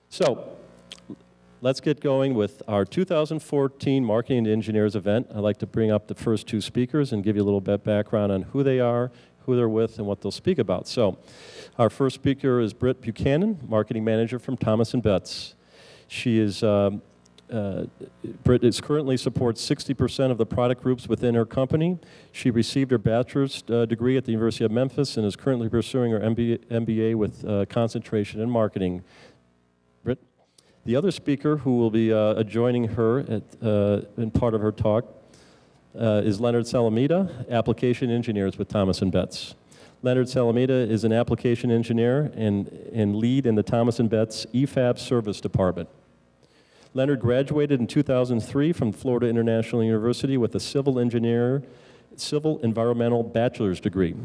So, let's get going with our 2014 Marketing to Engineers event. I'd like to bring up the first two speakers and give you a little bit background on who they are, who they're with, and what they'll speak about. So, our first speaker is Britt Buchanan, Marketing Manager from Thomas & Betts. She is, Britt currently supports 60% of the product groups within her company. She received her bachelor's degree at the University of Memphis and is currently pursuing her MBA with concentration in marketing. Britt? The other speaker who will be joining her in part of her talk is Leonard Salamida, Application Engineers with Thomas & Betts. Leonard Salamida is an application engineer and lead in the Thomas & Betts EFAB service department. Leonard graduated in 2003 from Florida International University with a civil environmental bachelor's degree.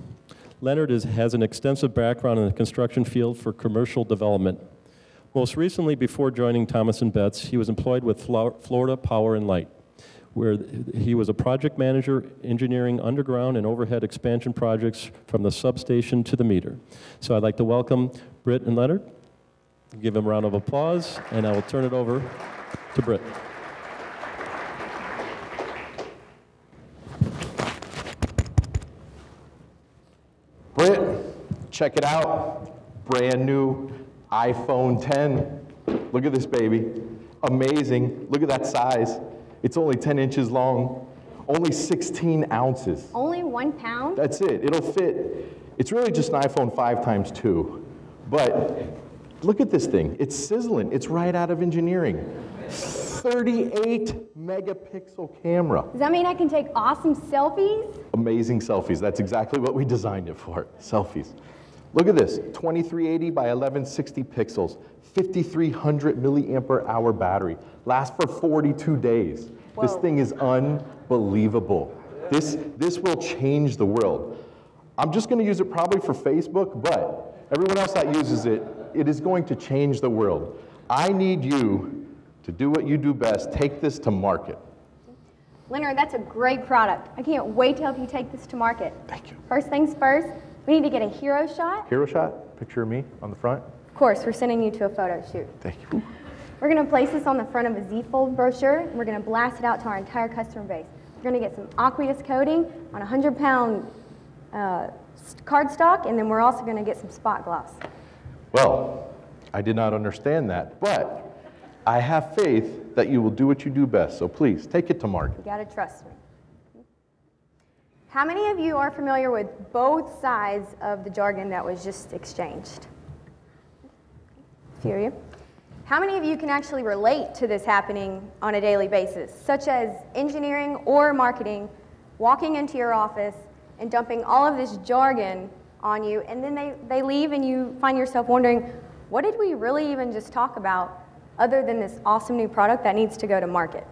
Leonard has an extensive background in the construction field for commercial development. Most recently, before joining Thomas & Betts, he was employed with Florida Power & Light, where he was a project manager engineering underground and overhead expansion projects from the substation to the meter. So I'd like to welcome Britt and Leonard. Give them a round of applause, and I will turn it over to Britt. Britt, check it out. Brand new iPhone 10. Look at this baby. Amazing. Look at that size. It's only 10 inches long. Only 16 ounces. Only 1 pound? That's it. It'll fit. It's really just an iPhone 5x2. But look at this thing. It's sizzling. It's right out of engineering. 38 megapixel camera. Does that mean I can take awesome selfies? Amazing selfies. That's exactly what we designed it for. Selfies. Look at this. 2380 by 1160 pixels. 5,300 milliampere hour battery. Lasts for 42 days. Whoa. This thing is unbelievable. This will change the world. I'm just going to use it probably for Facebook, but everyone else that uses it, it is going to change the world. I need you to do what you do best. Take this to market. Leonard, that's a great product. I can't wait to help you take this to market. Thank you. First things first, we need to get a hero shot. Hero shot? Picture of me on the front? Of course, we're sending you to a photo shoot. Thank you. We're going to place this on the front of a Z-fold brochure, and we're going to blast it out to our entire customer base. We're going to get some aqueous coating on a 100-pound cardstock, and then we're also going to get some spot gloss. Well, I did not understand that, but I have faith that you will do what you do best, so please, take it to market. You gotta trust me. How many of you are familiar with both sides of the jargon that was just exchanged? A few of you. How many of you can actually relate to this happening on a daily basis, such as engineering or marketing, walking into your office and dumping all of this jargon on you, and then they leave and you find yourself wondering, what did we really even just talk about other than this awesome new product that needs to go to market?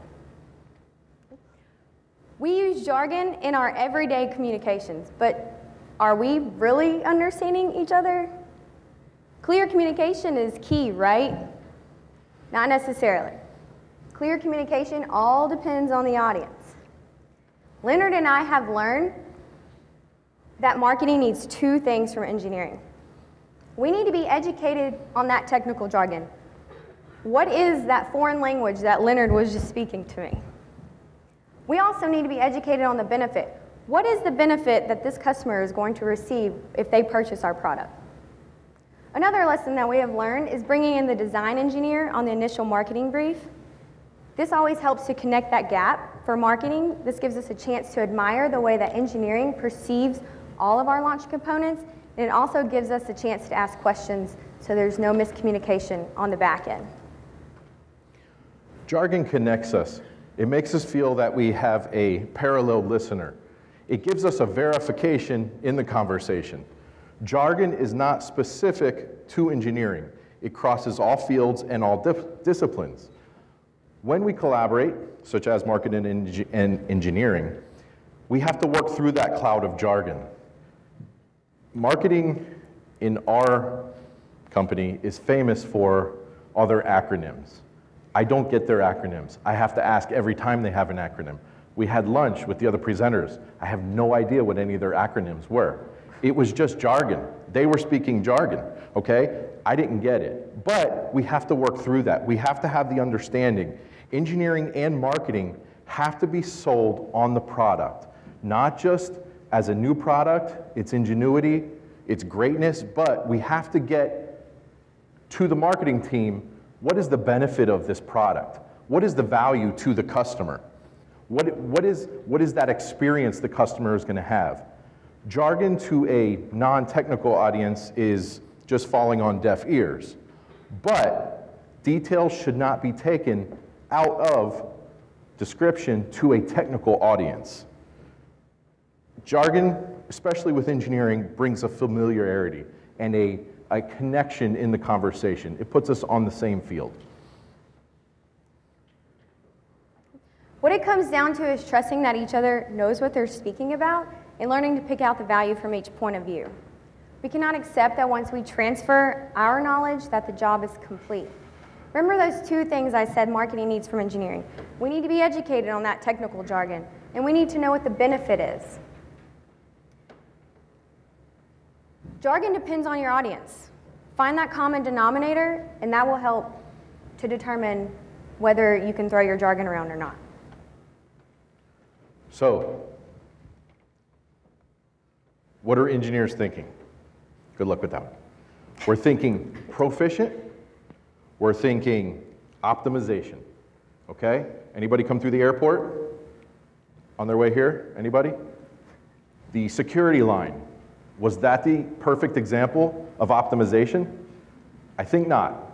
We use jargon in our everyday communications, but are we really understanding each other? Clear communication is key, right? Not necessarily. Clear communication all depends on the audience. Leonard and I have learned that marketing needs two things from engineering. We need to be educated on that technical jargon. What is that foreign language that Leonard was just speaking to me? We also need to be educated on the benefit. What is the benefit that this customer is going to receive if they purchase our product? Another lesson that we have learned is bringing in the design engineer on the initial marketing brief. This always helps to connect that gap for marketing. This gives us a chance to admire the way that engineering perceives all of our launch components, and it also gives us a chance to ask questions so there's no miscommunication on the back end. Jargon connects us. It makes us feel that we have a parallel listener. It gives us a verification in the conversation. Jargon is not specific to engineering. It crosses all fields and all disciplines. When we collaborate, such as marketing and engineering, we have to work through that cloud of jargon. Marketing in our company is famous for all their acronyms. I don't get their acronyms. I have to ask every time they have an acronym. We had lunch with the other presenters. I have no idea what any of their acronyms were. It was just jargon. They were speaking jargon, okay? I didn't get it. But we have to work through that. We have to have the understanding. Engineering and marketing have to be sold on the product, not just as a new product, its ingenuity, its greatness, but we have to get to the marketing team, what is the benefit of this product? What is the value to the customer? What is that experience the customer is going to have? Jargon to a non-technical audience is just falling on deaf ears, but details should not be taken out of description to a technical audience. Jargon, especially with engineering, brings a familiarity and a connection in the conversation. It puts us on the same field. What it comes down to is trusting that each other knows what they're speaking about and learning to pick out the value from each point of view. We cannot accept that once we transfer our knowledge that the job is complete. Remember those two things I said marketing needs from engineering. We need to be educated on that technical jargon, and we need to know what the benefit is. Jargon depends on your audience. Find that common denominator, and that will help to determine whether you can throw your jargon around or not. So, what are engineers thinking? Good luck with that one. We're thinking proficient. We're thinking optimization. Okay? Anybody come through the airport on their way here? Anybody? The security line. Was that the perfect example of optimization? I think not.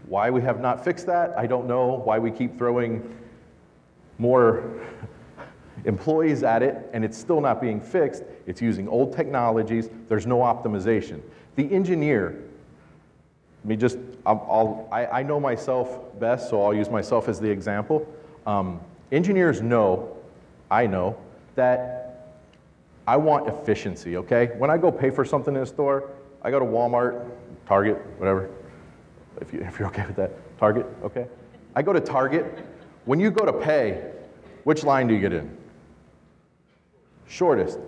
Why we have not fixed that, I don't know. Why we keep throwing more employees at it and it's still not being fixed. It's using old technologies. There's no optimization. The engineer, I know myself best, so I'll use myself as the example. Engineers know, I know, that I want efficiency, okay? When I go pay for something in a store, I go to Walmart, Target, whatever, if you're okay with that. Target, okay? I go to Target. When you go to pay, which line do you get in? Shortest.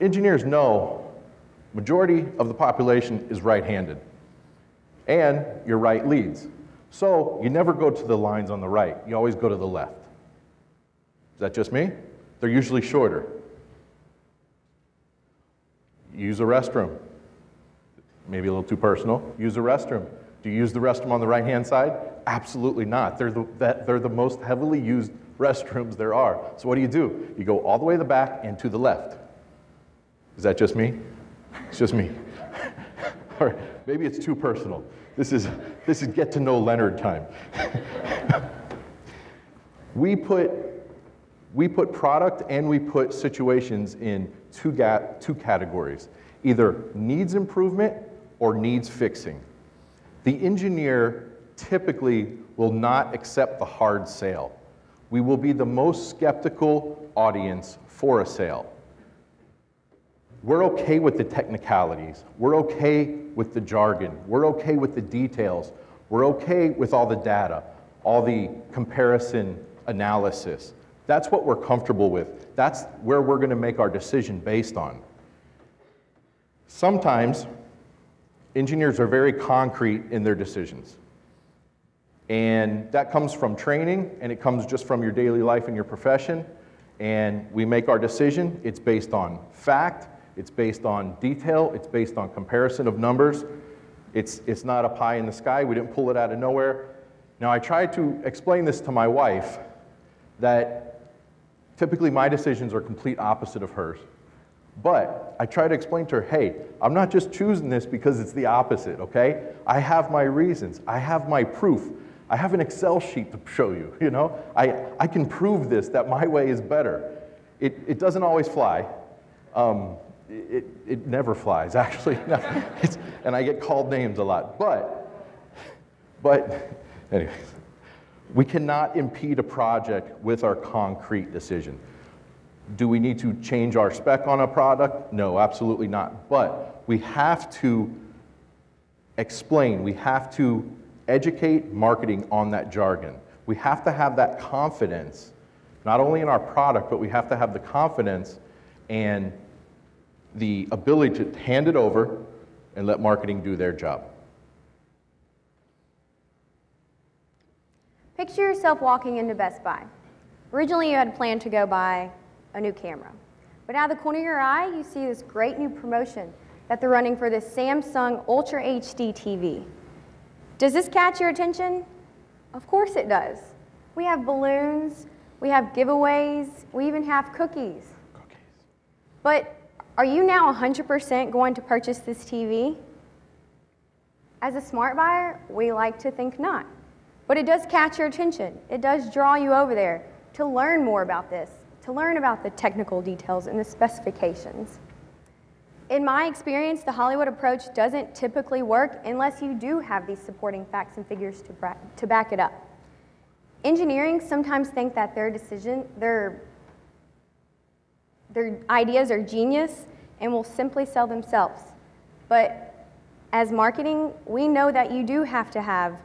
Engineers know majority of the population is right-handed, and your right leads. So you never go to the lines on the right. You always go to the left. Is that just me? They're usually shorter. Use a restroom. Maybe a little too personal. Use a restroom. Do you use the restroom on the right-hand side? Absolutely not. They're the most heavily used restrooms there are. So what do? You go all the way to the back and to the left. Is that just me? It's just me. Or maybe it's too personal. This is get to know Leonard time. We put product and we put situations in two categories, either needs improvement or needs fixing. The engineer typically will not accept the hard sale. We will be the most skeptical audience for a sale. We're okay with the technicalities. We're okay with the jargon. We're okay with the details. We're okay with all the data, all the comparison analysis. That's what we're comfortable with. That's where we're going to make our decision based on. Sometimes engineers are very concrete in their decisions. And that comes from training, and it comes just from your daily life and your profession. And we make our decision. It's based on fact. It's based on detail. It's based on comparison of numbers. It's not a pie in the sky. We didn't pull it out of nowhere. Now, I try to explain this to my wife, that typically my decisions are complete opposite of hers. But I try to explain to her, hey, I'm not just choosing this because it's the opposite, okay? I have my reasons. I have my proof. I have an Excel sheet to show you, you know? I can prove this, that my way is better. It doesn't always fly. It never flies, actually. And I get called names a lot. But anyways, we cannot impede a project with our concrete decision. Do we need to change our spec on a product? No, absolutely not. But we have to explain, we have to educate marketing on that jargon. We have to have that confidence, not only in our product, but we have to have the confidence and the ability to hand it over and let marketing do their job. Picture yourself walking into Best Buy. Originally, you had planned to go buy a new camera. But out of the corner of your eye, you see this great new promotion that they're running for this Samsung Ultra HD TV. Does this catch your attention? Of course it does. We have balloons, we have giveaways, we even have cookies. But are you now 100% going to purchase this TV? As a smart buyer, we like to think not. But it does catch your attention. It does draw you over there to learn more about this, to learn about the technical details and the specifications. In my experience, the Hollywood approach doesn't typically work unless you do have these supporting facts and figures to back it up. Engineering sometimes think that their ideas are genius and will simply sell themselves. But as marketing, we know that you do have to have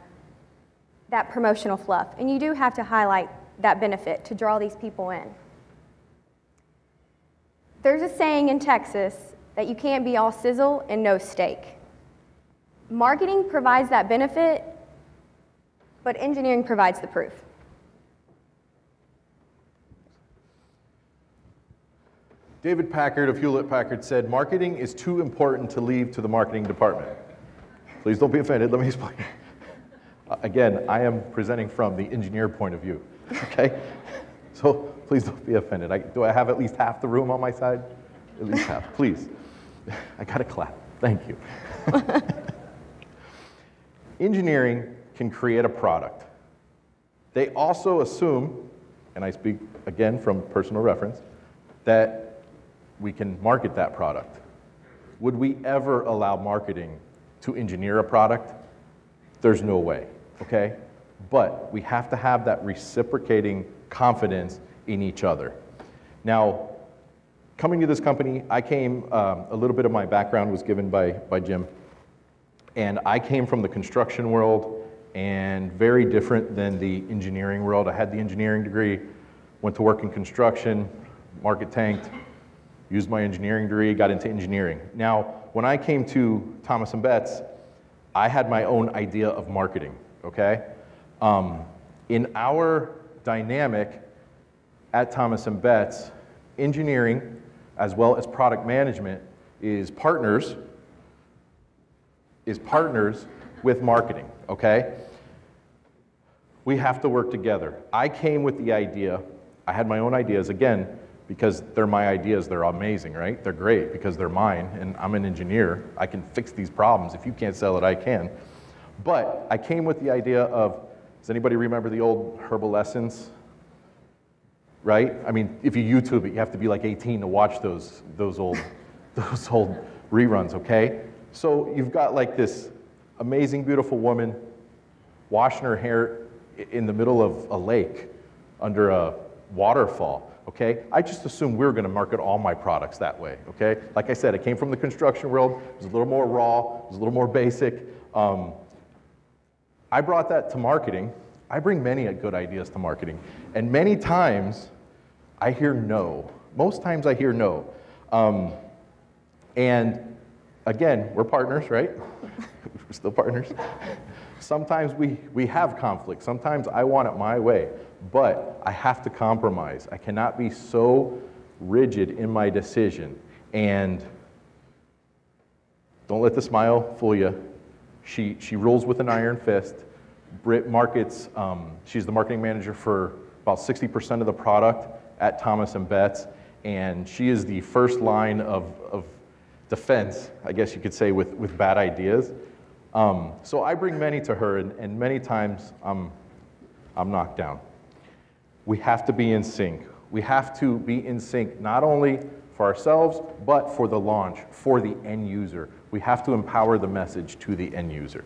that promotional fluff, and you do have to highlight that benefit to draw these people in. There's a saying in Texas that you can't be all sizzle and no steak. Marketing provides that benefit, but engineering provides the proof. David Packard of Hewlett-Packard said, "Marketing is too important to leave to the marketing department." Please don't be offended, let me explain. Again, I am presenting from the engineer point of view, okay? So please don't be offended. Do I have at least half the room on my side? At least half, please. I gotta clap, thank you. Engineering can create a product. They also assume, and I speak again from personal reference, that we can market that product. Would we ever allow marketing to engineer a product? There's no way, okay? But we have to have that reciprocating confidence in each other. Now, coming to this company, I came, a little bit of my background was given by Jim, and I came from the construction world and very different than the engineering world. I had the engineering degree, went to work in construction, market tanked, used my engineering degree, got into engineering. Now, when I came to Thomas & Betts, I had my own idea of marketing, okay? In our dynamic at Thomas & Betts, engineering as well as product management is partners with marketing, okay? We have to work together. I came with the idea, I had my own ideas, again, because they're my ideas, they're amazing, right? They're great because they're mine, and I'm an engineer. I can fix these problems. If you can't sell it, I can. But I came with the idea of, does anybody remember the old Herbal Lessons? Right? I mean, if you YouTube it, you have to be like 18 to watch those old reruns, okay? So you've got like this amazing, beautiful woman washing her hair in the middle of a lake under a waterfall. Okay, I just assumed we were going to market all my products that way, okay? Like I said, I came from the construction world. It was a little more raw, it was a little more basic. I brought that to marketing. I bring many good ideas to marketing. And many times, I hear no. Most times I hear no. And again, we're partners, right? We're still partners. Sometimes we have conflict. Sometimes I want it my way. But I have to compromise. I cannot be so rigid in my decision. And don't let the smile fool you. She rules with an iron fist. Brit markets, she's the marketing manager for about 60% of the product at Thomas & Betts. And she is the first line of defense, I guess you could say, with bad ideas. So I bring many to her, and many times I'm knocked down. We have to be in sync. We have to be in sync not only for ourselves, but for the launch, for the end user. We have to empower the message to the end user.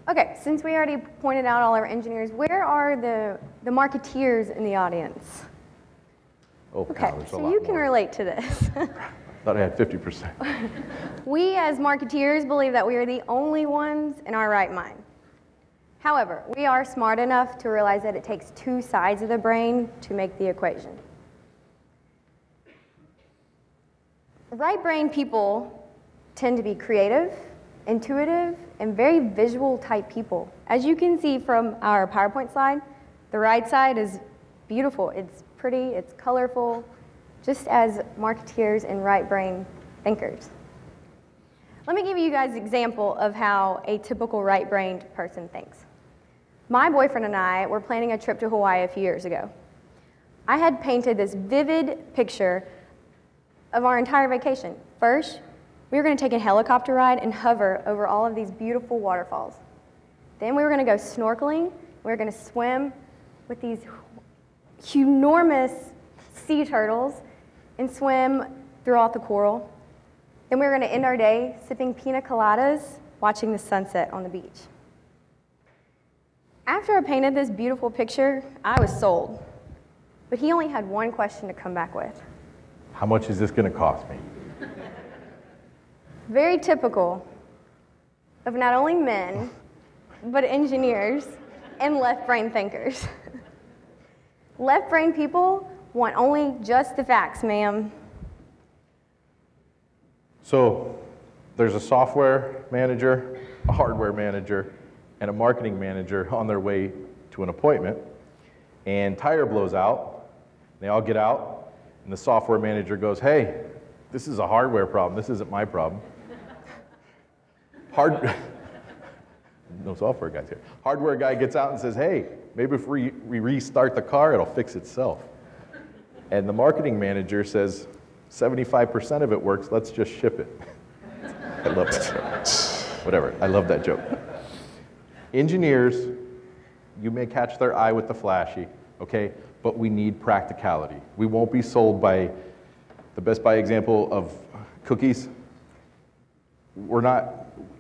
Okay, since we already pointed out all our engineers, where are the marketeers in the audience? Oh, Okay, wow, there's a so lot you can more. relate to this. Thought I had 50%. We as marketeers believe that we are the only ones in our right mind. However, we are smart enough to realize that it takes two sides of the brain to make the equation. Right brain people tend to be creative intuitive, and very visual type people. As you can see from our PowerPoint slide, the right side is beautiful. It's pretty, it's colorful, just as marketeers and right-brain thinkers. Let me give you guys an example of how a typical right-brained person thinks. My boyfriend and I were planning a trip to Hawaii a few years ago. I had painted this vivid picture of our entire vacation. First, we were going to take a helicopter ride and hover over all of these beautiful waterfalls. Then we were going to go snorkeling. We were going to swim with these enormous sea turtles and swim throughout the coral. Then we were going to end our day sipping pina coladas, watching the sunset on the beach. After I painted this beautiful picture, I was sold. But he only had one question to come back with. How much is this going to cost me? Very typical of not only men, but engineers and left-brain thinkers. Left-brain people want only just the facts, ma'am. So there's a software manager, a hardware manager, and a marketing manager on their way to an appointment, and tire blows out. They all get out, and the software manager goes, hey, this is a hardware problem. This isn't my problem. No software guys here. Hardware guy gets out and says, hey, maybe if we restart the car, it'll fix itself. And the marketing manager says, 75% of it works, let's just ship it. I love that joke. Whatever, I love that joke. Engineers, you may catch their eye with the flashy, okay? But we need practicality. We won't be sold by the Best Buy example of cookies.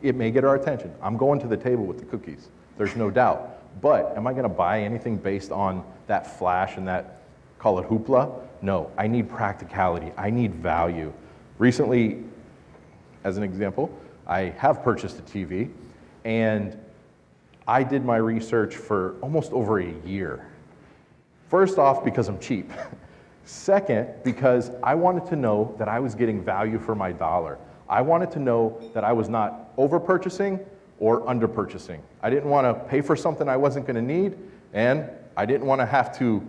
It may get our attention. I'm going to the table with the cookies, there's no doubt. But am I gonna buy anything based on that flash and that, call it hoopla? No, I need practicality, I need value. Recently, as an example, I have purchased a TV, and I did my research for almost over a year. First off, because I'm cheap. Second, because I wanted to know that I was getting value for my dollar. I wanted to know that I was not over-purchasing or under-purchasing. I didn't want to pay for something I wasn't going to need, and I didn't want to have to,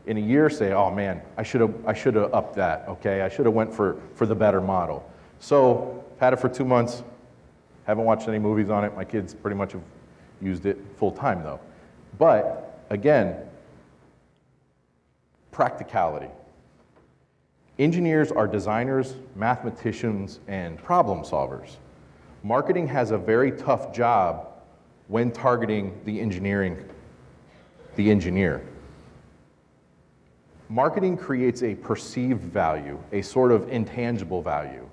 in a year, say, oh man, I should have upped that, okay? I should have went for the better model. So, had it for 2 months, haven't watched any movies on it. My kids pretty much have used it full time though. But, again, practicality. Engineers are designers, mathematicians, and problem solvers. Marketing has a very tough job when targeting the engineer. Marketing creates a perceived value, a sort of intangible value.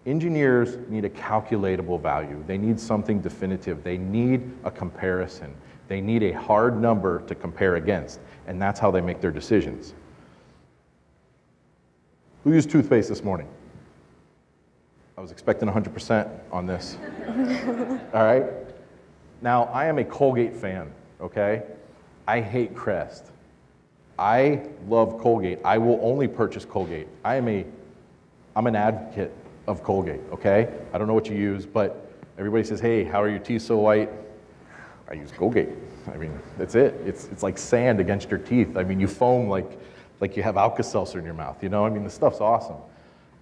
Engineers need a calculatable value. They need something definitive. They need a comparison. They need a hard number to compare against, and that's how they make their decisions. Who used toothpaste this morning? I was expecting 100% on this. All right? Now, I am a Colgate fan, okay? I hate Crest. I love Colgate. I will only purchase Colgate. I'm an advocate of Colgate, okay? I don't know what you use, but everybody says, hey, how are your teeth so white? I use Colgate. I mean, that's it. It's like sand against your teeth. I mean, you foam like you have Alka-Seltzer in your mouth, you know? I mean, the stuff's awesome.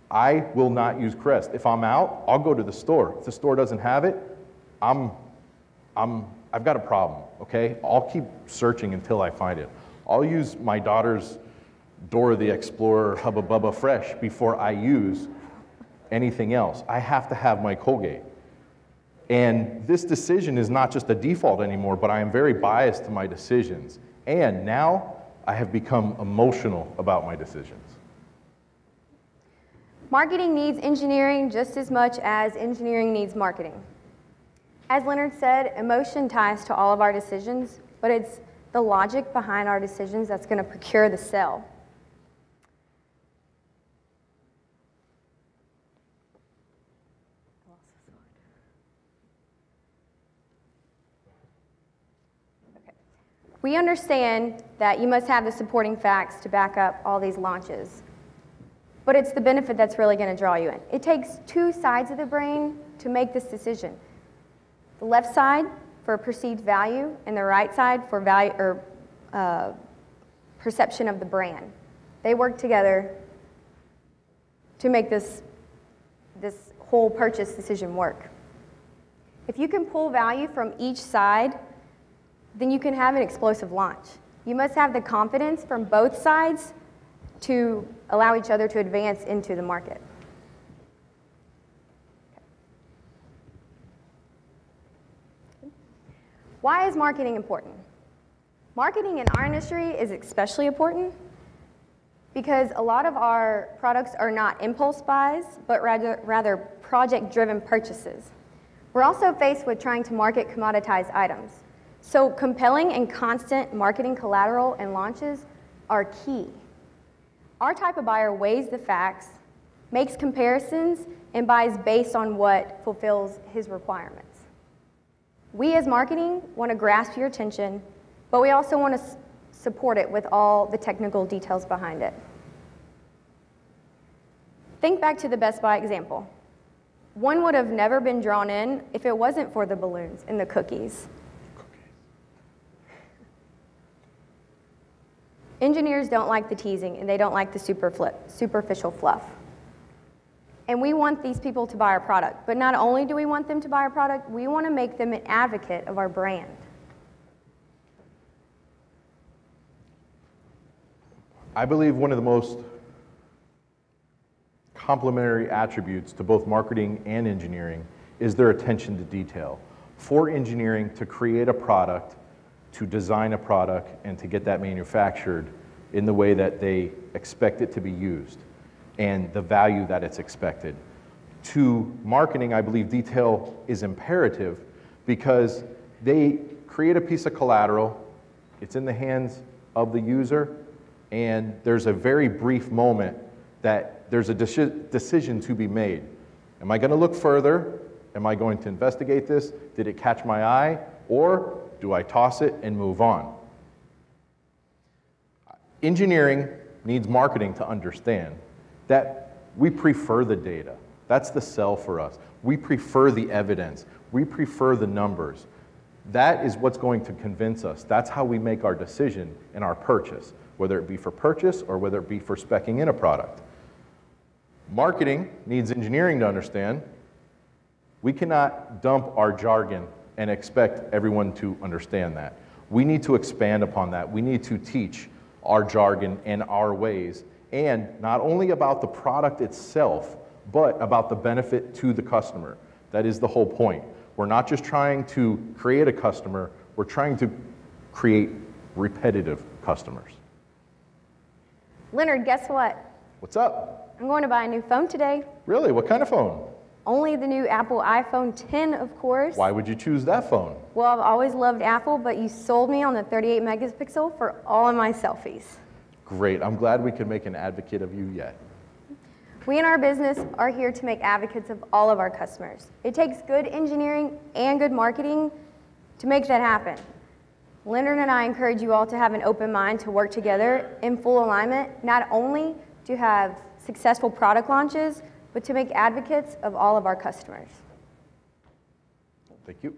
I will not use Crest. If I'm out, I'll go to the store. If the store doesn't have it, I've got a problem, okay? I'll keep searching until I find it. I'll use my daughter's Dora the Explorer Hubba Bubba Fresh before I use anything else. I have to have my Colgate. And this decision is not just a default anymore, but I am very biased to my decisions. And now I have become emotional about my decisions. Marketing needs engineering just as much as engineering needs marketing. As Leonard said, emotion ties to all of our decisions, but it's the logic behind our decisions that's going to procure the sale. We understand that you must have the supporting facts to back up all these launches, but it's the benefit that's really going to draw you in. It takes two sides of the brain to make this decision. The left side for perceived value and the right side for value or perception of the brand. They work together to make this whole purchase decision work. If you can pull value from each side, then you can have an explosive launch. You must have the confidence from both sides to allow each other to advance into the market. Why is marketing important? Marketing in our industry is especially important because a lot of our products are not impulse buys, but rather project-driven purchases. We're also faced with trying to market commoditized items. So compelling and constant marketing collateral and launches are key. Our type of buyer weighs the facts, makes comparisons, and buys based on what fulfills his requirements. We as marketing want to grasp your attention, but we also want to support it with all the technical details behind it. Think back to the Best Buy example. One would have never been drawn in if it wasn't for the balloons and the cookies. Engineers don't like the teasing and they don't like the superficial fluff. And we want these people to buy our product. But not only do we want them to buy our product, we want to make them an advocate of our brand. I believe one of the most complementary attributes to both marketing and engineering is their attention to detail. For engineering to create a product, to design a product, and to get that manufactured in the way that they expect it to be used and the value that it's expected. To marketing, I believe detail is imperative because they create a piece of collateral, it's in the hands of the user, and there's a very brief moment that there's a decision to be made. Am I going to look further? Am I going to investigate this? Did it catch my eye? Or do I toss it and move on? Engineering needs marketing to understand that we prefer the data. That's the sell for us. We prefer the evidence. We prefer the numbers. That is what's going to convince us. That's how we make our decision in our purchase, whether it be for purchase or whether it be for speccing in a product. Marketing needs engineering to understand. We cannot dump our jargon and expect everyone to understand that. We need to expand upon that. We need to teach our jargon and our ways, and not only about the product itself, but about the benefit to the customer. That is the whole point. We're not just trying to create a customer, we're trying to create repetitive customers. Leonard, guess what? What's up? I'm going to buy a new phone today. Really? What kind of phone? Only the new Apple iPhone 10, of course. Why would you choose that phone? Well, I've always loved Apple, but you sold me on the 38 megapixel for all of my selfies. Great. I'm glad we could make an advocate of you yet. We in our business are here to make advocates of all of our customers. It takes good engineering and good marketing to make that happen. Leonard and I encourage you all to have an open mind to work together in full alignment, not only to have successful product launches, but to make advocates of all of our customers. Thank you.